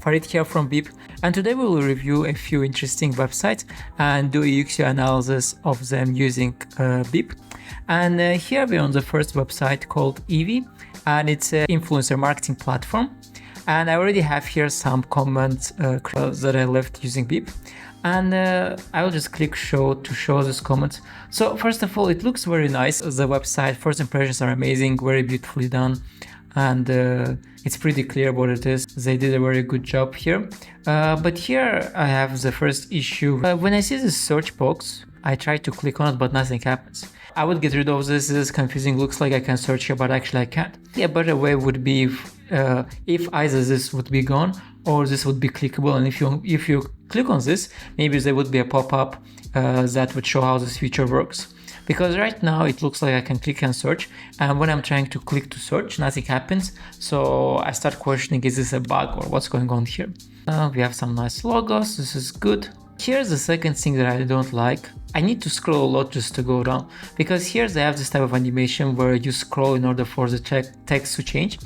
Farid here from Beep, and today we will review a few interesting websites and do a UX analysis of them using Beep. And here we're on the first website called Ivee, and it's an influencer marketing platform. And I already have here some comments that I left using Beep. And I will just click show to show these comments. So first of all, it looks very nice. The website first impressions are amazing, very beautifully done. And it's pretty clear what it is. They did a very good job here. But here I have the first issue. When I see this search box, I try to click on it, but nothing happens. I would get rid of this. This is confusing. Looks like I can search here, but actually I can't. A better way would be if either this would be gone or this would be clickable. And if you click on this, maybe there would be a pop-up that would show how this feature works. Because right now it looks like I can click and search, and when I'm trying to click to search, nothing happens. So I start questioning, is this a bug or what's going on here? We have some nice logos, this is good. Here's the second thing that I don't like. I need to scroll a lot just to go down, because here they have this type of animation where you scroll in order for the text to change.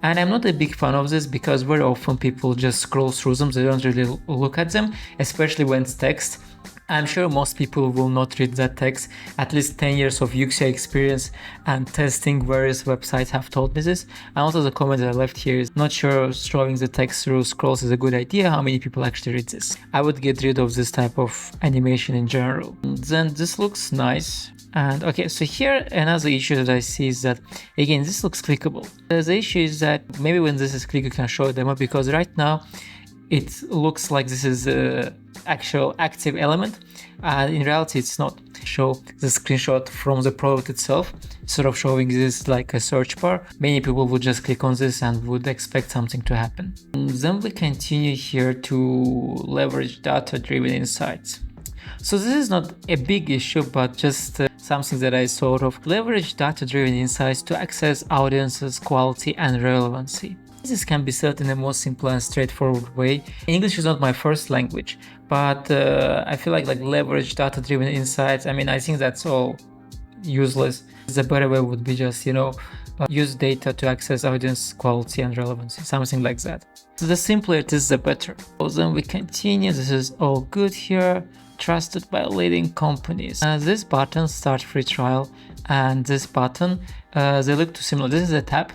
And I'm not a big fan of this because very often people just scroll through them, they don't really look at them, especially when it's text. I'm sure most people will not read that text. At least 10 years of UX/UI experience and testing various websites have told me this. And also the comment that I left here is not sure scrolling the text through scrolls is a good idea. How many people actually read this? I would get rid of this type of animation in general. Then this looks nice. And okay, so here another issue that I see is that, again, this looks clickable. The issue is that maybe when this is clicked, you can show a demo, because right now it looks like this is a actual active element. In reality, it's not. Show the screenshot from the product itself instead of showing this like a search bar. Many people would just click on this and would expect something to happen. And then we continue here to leverage data-driven insights. So this is not a big issue, but just something that I sort of leverage data-driven insights to access audiences, quality, and relevancy. This can be said in a more simple and straightforward way. English is not my first language, but I feel like leverage data-driven insights. I mean, I think that's all useless. The better way would be just, use data to access audience, quality, and relevancy, something like that. So the simpler it is, the better. So then we continue. This is all good here. Trusted by leading companies. This button, start free trial, and this button, they look too similar. This is a tab,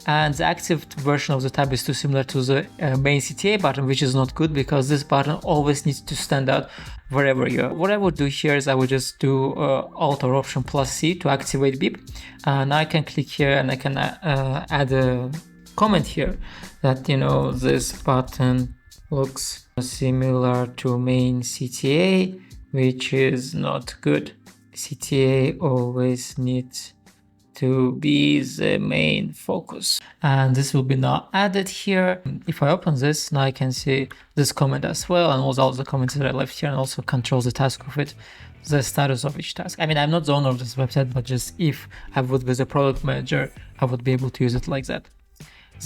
and the active version of the tab is too similar to the main CTA button, which is not good because this button always needs to stand out wherever you are. What I would do here is I would just do Alt or Option plus C to activate Beep. Now I can click here and I can add a comment here that, this button looks similar to main CTA, which is not good. CTA always needs to be the main focus. And this will be now added here. If I open this, now I can see this comment as well, and also all the comments that I left here, and also control the task of it, the status of each task. I mean, I'm not the owner of this website, but just if I would be the product manager, I would be able to use it like that.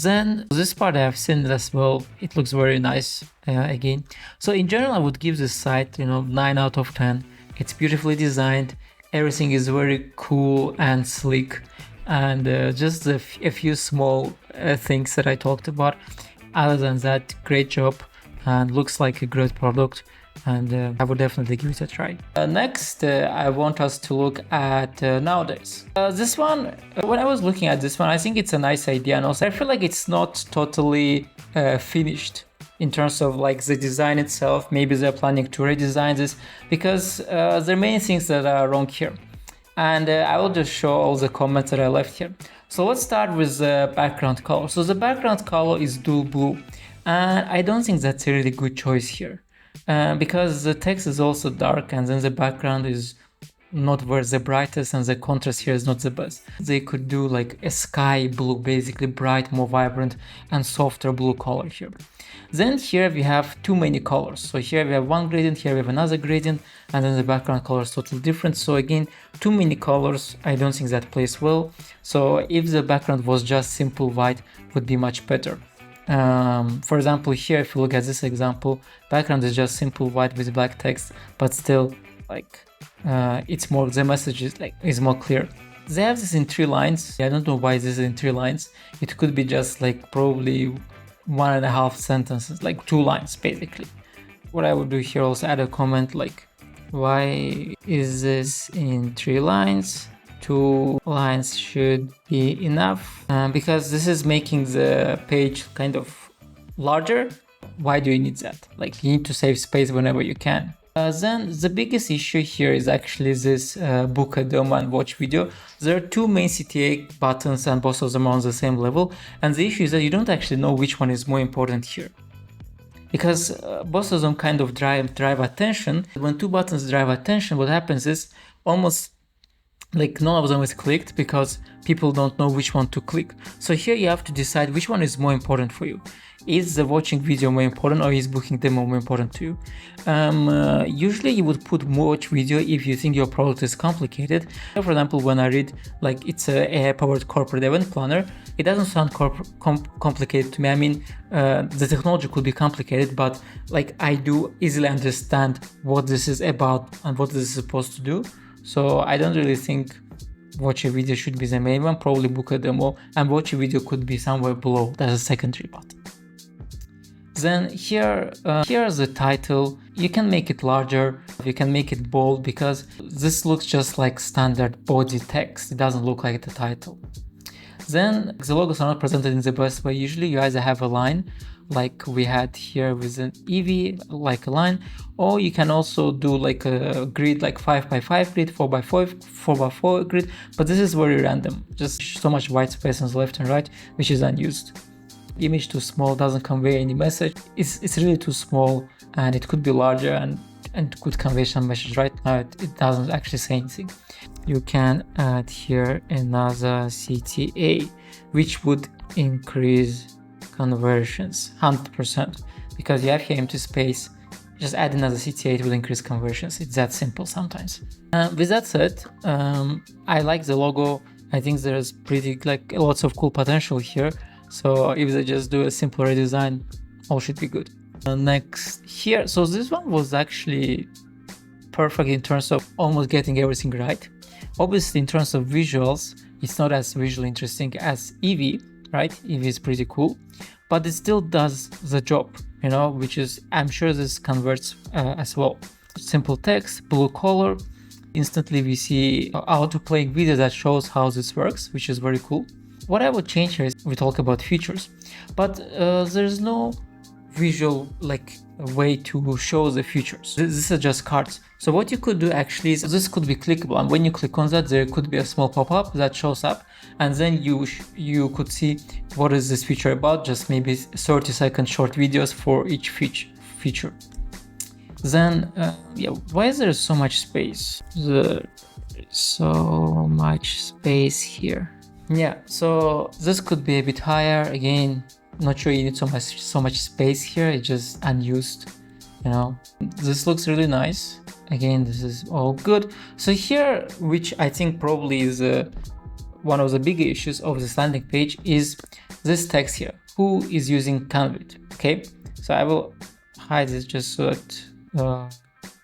Then this part I have seen as well. It looks very nice again. So in general, I would give this site, 9 out of 10. It's beautifully designed. Everything is very cool and sleek. And just a few small things that I talked about. Other than that, great job and looks like a great product. And I would definitely give it a try. Next, I want us to look at nowadays. This one, when I was looking at this one, I think it's a nice idea, and also I feel like it's not totally finished in terms of the design itself. Maybe they're planning to redesign this, because there are many things that are wrong here. And I will just show all the comments that I left here. So let's start with the background color. So the background color is dual blue, and I don't think that's a really good choice here. Because the text is also dark, and then the background is not very the brightest, and the contrast here is not the best. They could do a sky blue, basically bright, more vibrant, and softer blue color here. Then here we have too many colors. So here we have one gradient, here we have another gradient, and then the background color is totally different. So again, too many colors, I don't think that plays well. So if the background was just simple white, would be much better. For example, here, if you look at this example, background is just simple white with black text, but still it's more, the message is more clear. They have this in 3 lines. I don't know why this is in 3 lines. It could be just probably 1.5 sentences, like 2 lines basically. What I would do here, also add a comment like, why is this in 3 lines? 2 lines should be enough, because this is making the page kind of larger. Why do you need that? Like, you need to save space whenever you can. Then the biggest issue here is actually this book a demo and watch video. There are 2 main CTA buttons and both of them are on the same level, and the issue is that you don't actually know which one is more important here, because both of them kind of drive attention. When 2 buttons drive attention, what happens is almost like none of them is clicked because people don't know which one to click. So here you have to decide which one is more important for you. Is the watching video more important, or is booking demo more important to you? Usually you would put watch video if you think your product is complicated. For example, when I read like it's a AI-powered corporate event planner, it doesn't sound complicated to me. I mean, the technology could be complicated, but like I do easily understand what this is about and what this is supposed to do. So I don't really think watch a video should be the main one. Probably book a demo and watch a video could be somewhere below. That's a secondary button. Then here's the title. You can make it larger, you can make it bold, because this looks just like standard body text. It doesn't look like the title. Then the logos are not presented in the best way. Usually you either have a line like we had here with an ivee, like a line, or you can also do like a grid, like 5x5 grid, 4x4 grid, but this is very random, just so much white space on the left and right, which is unused. Image too small, doesn't convey any message. It's really too small, and it could be larger and could convey some message. Right now it doesn't actually say anything. You can add here another CTA, which would increase conversions 100%, because you have here empty space. Just add another CTA, it will increase conversions. It's that simple sometimes. With that said, I like the logo. I think there's pretty lots of cool potential here. So if they just do a simple redesign, all should be good. Next here, so this one was actually perfect in terms of almost getting everything right. Obviously, in terms of visuals, it's not as visually interesting as ivee, right? ivee is pretty cool, but it still does the job, you know, which is, I'm sure this converts as well. Simple text, blue color. Instantly we see how to play video that shows how this works, which is very cool. What I would change here is we talk about features, but there's no visual way to show the features. This is just cards. So what you could do actually is this could be clickable, and when you click on that, there could be a small pop-up that shows up, and then you could see what is this feature about, just maybe 30-second short videos for each feature. Then why is there so much space? There's so much space here. Yeah, so this could be a bit higher. Again, not sure you need so much space here. It's just unused, you know. This looks really nice. Again, this is all good. So here, which I think probably is one of the big issues of this landing page, is this text here. Who is using Canva? Okay, so I will hide this just so that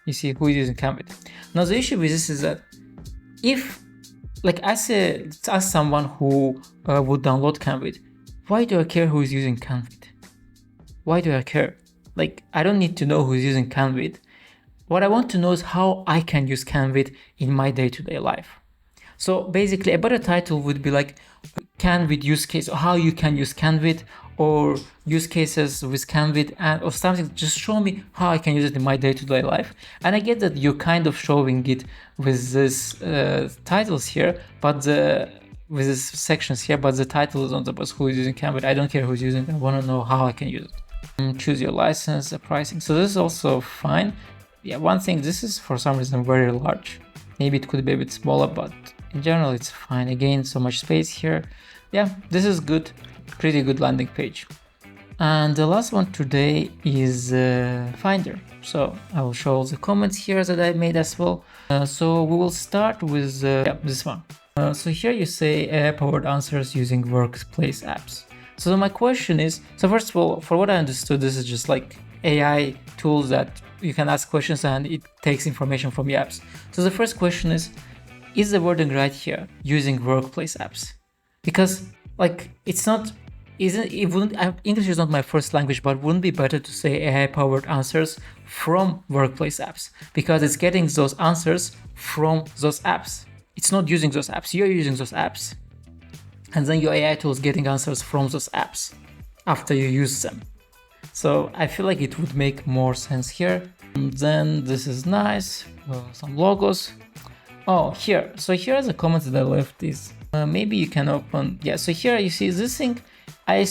you see who is using Canva. Now the issue with this is that if, as someone who would download Canva, why do I care who is using Canva? Why do I care? Like, I don't need to know who's using Canva. What I want to know is how I can use Canva in my day-to-day life. So basically, a better title would be like Canva use case, or how you can use Canva, or use cases with Canva, and or something. Just show me how I can use it in my day-to-day life. And I get that you're kind of showing it with this titles here, but with these sections here, but the title is on the bus. Who is using Canva? I don't care who's using it. I want to know how I can use it. Choose your license, the pricing. So this is also fine. Yeah, one thing, this is for some reason very large. Maybe it could be a bit smaller, but in general it's fine. Again, so much space here. Yeah, this is good. Pretty good landing page. And the last one today is Finder. So I will show all the comments here that I made as well. So we will start with this one. So here you say AI-powered answers using workplace apps. So my question is, so first of all, for what I understood, this is just like AI tools that you can ask questions and it takes information from your apps. So the first question is the wording right here, using workplace apps? Because it's not isn't it wouldn't English is not my first language, but wouldn't it be better to say AI powered answers from workplace apps, because it's getting those answers from those apps. It's not using those apps. You're using those apps, and then your AI tool is getting answers from those apps after you use them. So I feel like it would make more sense here. And then this is nice, some logos. Oh, here. So here is a comment that I left is maybe you can open. Yeah, so here you see this thing. I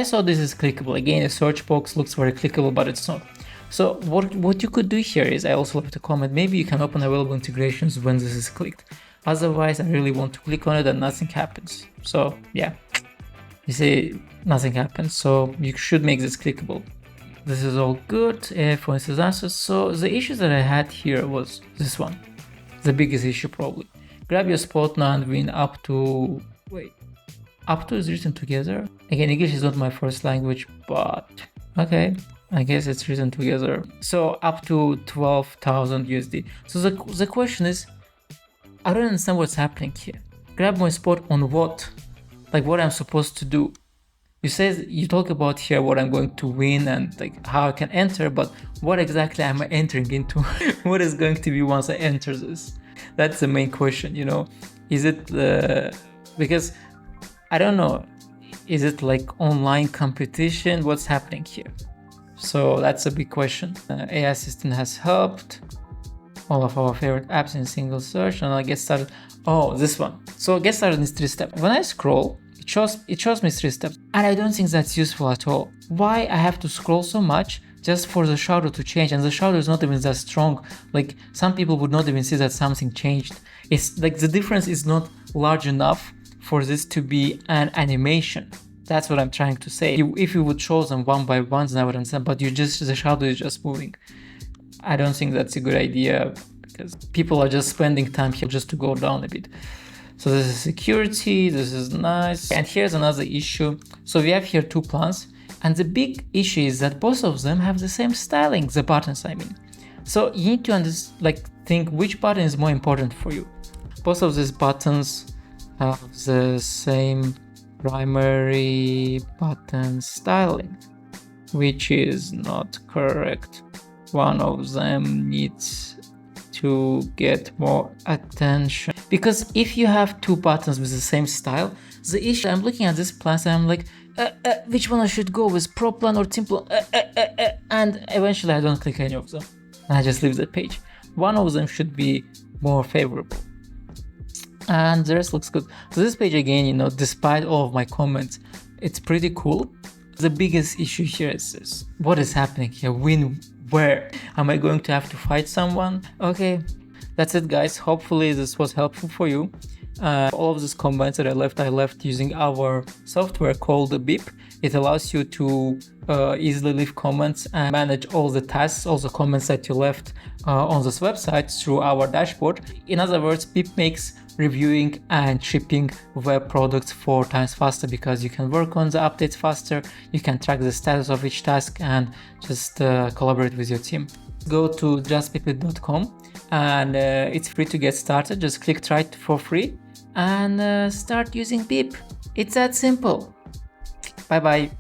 saw this is clickable. Again, the search box looks very clickable, but it's not. So what you could do here is, I also left a comment, maybe you can open available integrations when this is clicked. Otherwise, I really want to click on it and nothing happens. So yeah, you see nothing happens. So you should make this clickable. This is all good. For instance, answers. So the issue that I had here was this one. The biggest issue probably. Grab your spot now and win up to, up to is written together. Again, English is not my first language, but okay, I guess it's written together. So up to 12,000 USD. So the question is, I don't understand what's happening here. Grab my spot on what? Like what I'm supposed to do. You talk about here what I'm going to win and like how I can enter, but what exactly am I entering into? What is going to be once I enter this? That's the main question, you know. Is it because I don't know, is it like online competition? What's happening here? So that's a big question. AI assistant has helped all of our favorite apps in single search, and I get started. Oh, this one. So get started in 3 steps. When I scroll, it shows me 3 steps, and I don't think that's useful at all. Why I have to scroll so much just for the shadow to change? And the shadow is not even that strong. Like some people would not even see that something changed. It's like the difference is not large enough for this to be an animation. That's what I'm trying to say. If you would show them one by one, then I would understand, but the shadow is just moving. I don't think that's a good idea, because people are just spending time here just to go down a bit. So this is security, this is nice. And here's another issue. So we have here 2 plans, and the big issue is that both of them have the same styling, the buttons I mean. So you need to think which button is more important for you. Both of these buttons have the same primary button styling, which is not correct. One of them needs to get more attention, because if you have 2 buttons with the same style, the issue, I'm looking at this plan and I'm like, which one I should go with, pro plan or team plan, and eventually I don't click any of them and I just leave the page. One of them should be more favorable, and the rest looks good. So this page again, you know, despite all of my comments, it's pretty cool. The biggest issue here is this. What is happening here? Where? Am I going to have to fight someone? Okay, that's it guys. Hopefully this was helpful for you. All of these comments that I left using our software called Beep. It allows you to easily leave comments and manage all the tasks, all the comments that you left on this website through our dashboard. In other words, Beep makes reviewing and shipping web products 4 times faster, because you can work on the updates faster, you can track the status of each task, and just collaborate with your team. Go to justbeepit.com and it's free to get started. Just click try it for free and start using Beep. It's that simple. Bye bye.